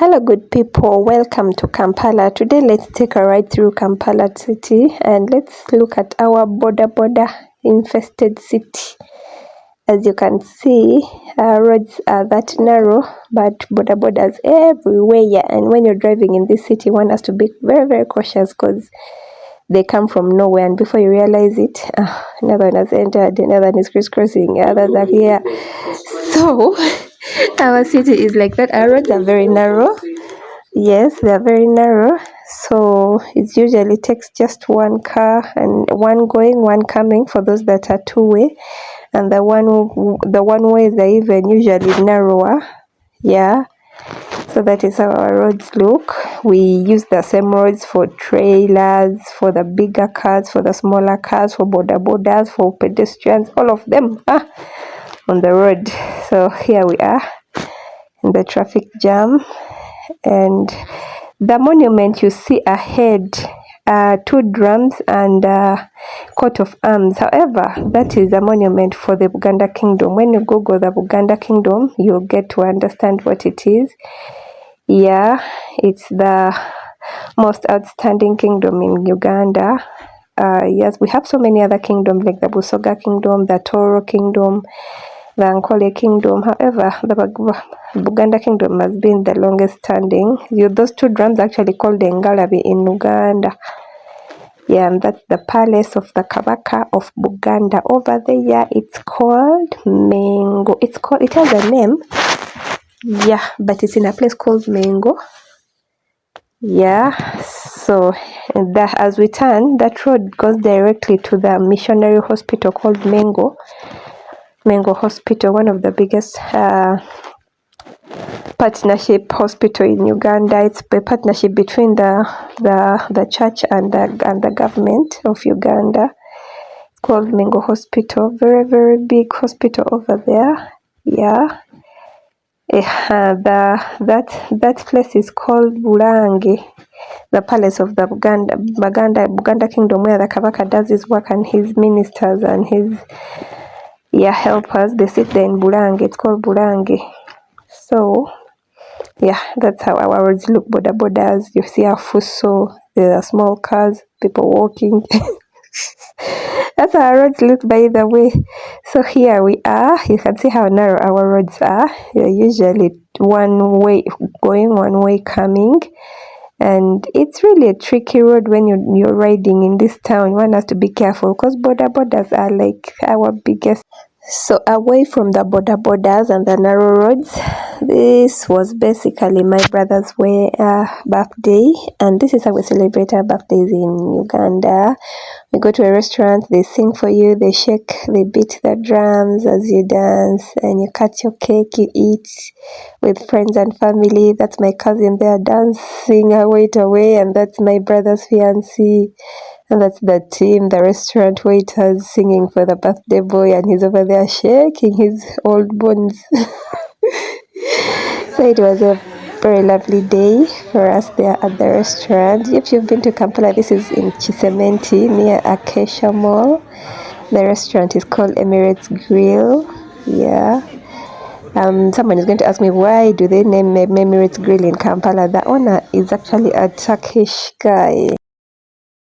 Hello good people, welcome to Kampala. Today let's take a ride through Kampala city and let's look at our border infested city. As you can see, roads are that narrow but borders everywhere, and when you're driving in this city one has to be very cautious because they come from nowhere, and before you realize it, another one has entered, another one is crisscrossing, others are here. So our city is like that. Our roads are very narrow. Yes, they are very narrow, so it usually takes just one car and one going, one coming for those that are two-way, and the one ways are even usually narrower. Yeah, so that is how our roads look. We use the same roads for trailers, for the bigger cars, for the smaller cars, for borders, for pedestrians, all of them on the road. So here we are in the traffic jam, and the monument you see ahead are two drums and a coat of arms. However, that is a monument for the Buganda Kingdom. When you Google the Buganda Kingdom, you'll get to understand what it is. Yeah, it's the most outstanding kingdom in Uganda. Yes, we have so many other kingdoms like the Busoga Kingdom, the Toro Kingdom, the Ankole Kingdom. However, the Buganda Kingdom has been the longest standing. Those two drums actually called the Ngalabi in Uganda. Yeah, and that's the palace of the Kabaka of Buganda. Over there, it's called Mengo. It has a name. Yeah, but it's in a place called Mengo. Yeah, so as we turn, that road goes directly to the missionary hospital called Mengo Hospital, one of the biggest partnership hospital in Uganda. It's a partnership between the church and the government of Uganda. It's called Mengo Hospital. Very big hospital over there. Yeah. That place is called Bulange, the palace of the Buganda Kingdom, where the Kabaka does his work, and his ministers and his helpers, they sit there in Bulange. It's called Bulange. So yeah, that's how our roads look. Borders, you see our fuso, there are small cars, people walking. That's how our roads look, by the way. So here we are. You can see how narrow our roads are. They're usually one way going, one way coming, and it's really a tricky road when you're riding in this town. One has to be careful because borders are like our biggest. So away from the borders and the narrow roads, this was basically my brother's birthday, and this is how we celebrate our birthdays in Uganda. We go to a restaurant, they sing for you, they shake, they beat the drums as you dance, and you cut your cake, you eat with friends and family. That's my cousin there dancing her weight away, and that's my brother's fiancée. And that's the team, the restaurant waiters singing for the birthday boy, and he's over there shaking his old bones. So it was a very lovely day for us there at the restaurant. If you've been to Kampala, this is in Chisementi near Acacia Mall. The restaurant is called Emirates Grill. Yeah. Someone is going to ask me, why do they name Emirates Grill in Kampala? The owner is actually a Turkish guy.